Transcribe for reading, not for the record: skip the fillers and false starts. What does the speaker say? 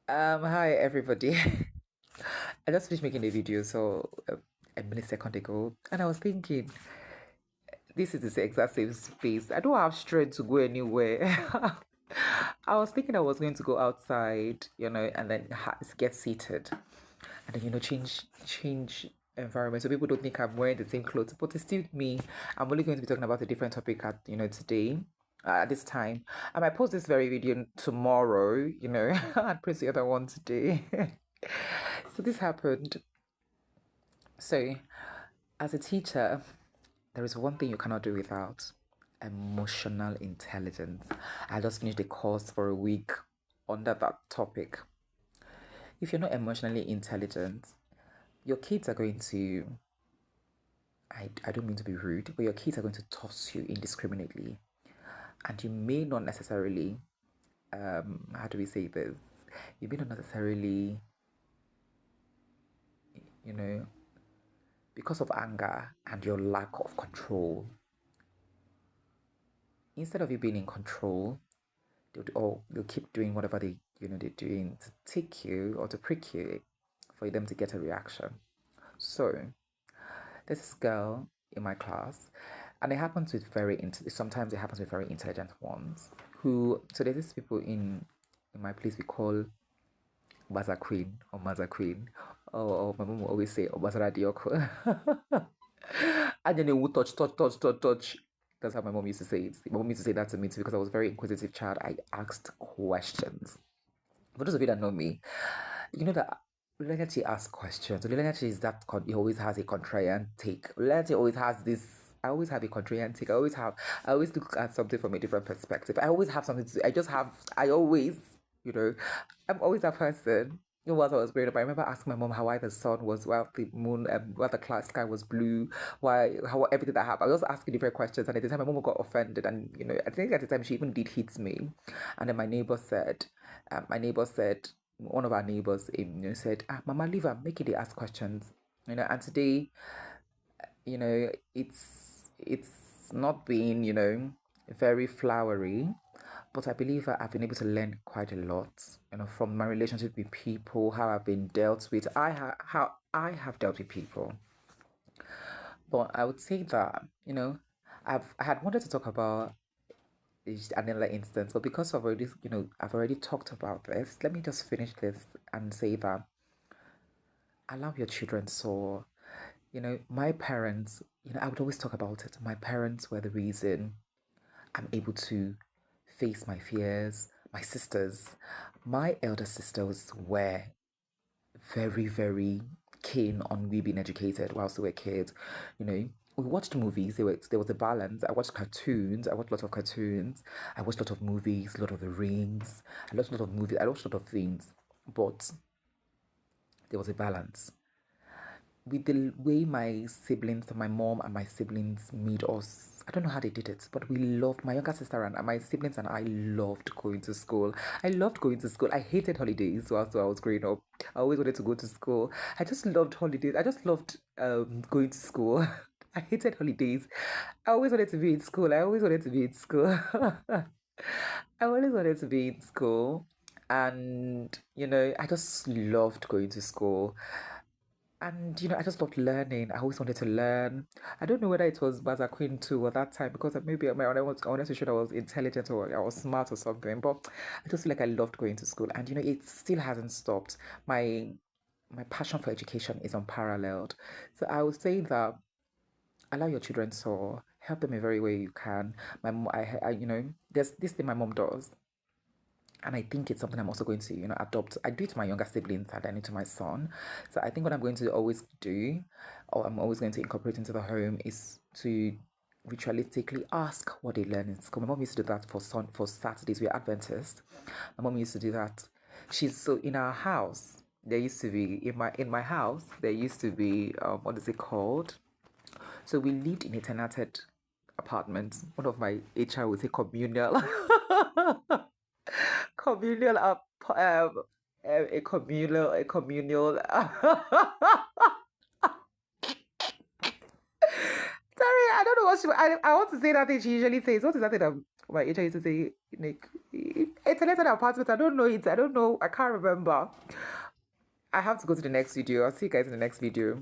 Hi everybody. I just finished making a video a millisecond ago, and I was thinking, this is the exact same space. I don't have strength to go anywhere. I was thinking I was going to go outside, and then get seated, and then change environment so people don't think I'm wearing the same clothes. But it's still me. I'm only going to be talking about a different topic at today. At this time, I might post this very video tomorrow, and post the other one today. So this happened. So, as a teacher, there is one thing you cannot do without emotional intelligence. I just finished the course for a week under that topic. If you're not emotionally intelligent, your kids are going to, I don't mean to be rude, but your kids are going to toss you indiscriminately. And you may not necessarily, how do we say this? You may not necessarily, you know, because of anger and your lack of control, instead of you being in control, they'll keep doing whatever they're doing to tick you or to prick you for them to get a reaction. So there's this girl in my class, and it happens with sometimes it happens with very intelligent ones who. So there's these people in my place we call Baza Queen or Maza Queen. Or my mom will always say Obazara Dioko. And then they would touch. That's how my mom used to say it. My mom used to say that to me too because I was a very inquisitive child. I asked questions. For those of you that know me, you know that Olelechi asks questions. Olelechi is he always has a contrarian take. Olelechi always has this. I always have a contrarian take. I always look at something from a different perspective. I always have something to, I always, you know, I'm always that person. While I was growing up, I remember asking my mom why the sun was, why the moon, why the class sky was blue, how everything that happened. I was asking different questions, and at the time, my mom got offended, and I think at the time she even did hit me, and then my neighbor said, one of our neighbors, said, Mama, leave her, make it they ask questions, and today, it's not been, very flowery, but I believe I've been able to learn quite a lot, from my relationship with people, how I've been dealt with, how I have dealt with people. But I would say that, I had wanted to talk about is another instance, but because I've already talked about this, let me just finish this and say that allow your children soar. My parents, I would always talk about it. My parents were the reason I'm able to face my fears. My sisters, my elder sisters were very, very keen on we being educated whilst we were kids. We watched movies. There was a balance. I watched cartoons. I watched a lot of cartoons. I watched a lot of movies, a lot of The Rings. I watched a lot of movies. I watched a lot of things. But there was a balance with the way my mom and my siblings made us. I don't know how they did it, but we loved my younger sister and my siblings and I loved going to school. I loved going to school. I hated holidays whilst I was growing up. I always wanted to go to school. I just loved holidays. I just loved going to school. I hated holidays. I always wanted to be in school. I always wanted to be in school. I always wanted to be in school. And, I just loved going to school. And I just loved learning. I always wanted to learn. I don't know whether it was Baza Queen too at that time because maybe I wanted to show that I was intelligent or I was smart or something. But I just feel like I loved going to school, and it still hasn't stopped. My passion for education is unparalleled. So I would say that allow your children to help them in every way you can. My mom, there's this thing my mom does. And I think it's something I'm also going to, adopt. I do it to my younger siblings and then to my son. So I think what I'm going to always do, or I'm always going to incorporate into the home, is to ritualistically ask what they learn in school. My mom used to do that for Saturdays. We're Adventist. My mom used to do that. She's so in our house. There used to be in my house. There used to be what is it called? So we lived in a tenanted apartment. One of my HR would say communal. communal a communal sorry, I don't know what I want to say that thing she usually says. What is that thing My HR used to say, like, it's a letter apartment. I don't know it. I don't know. I can't remember. I have to go to the next video. I'll see you guys in the next video.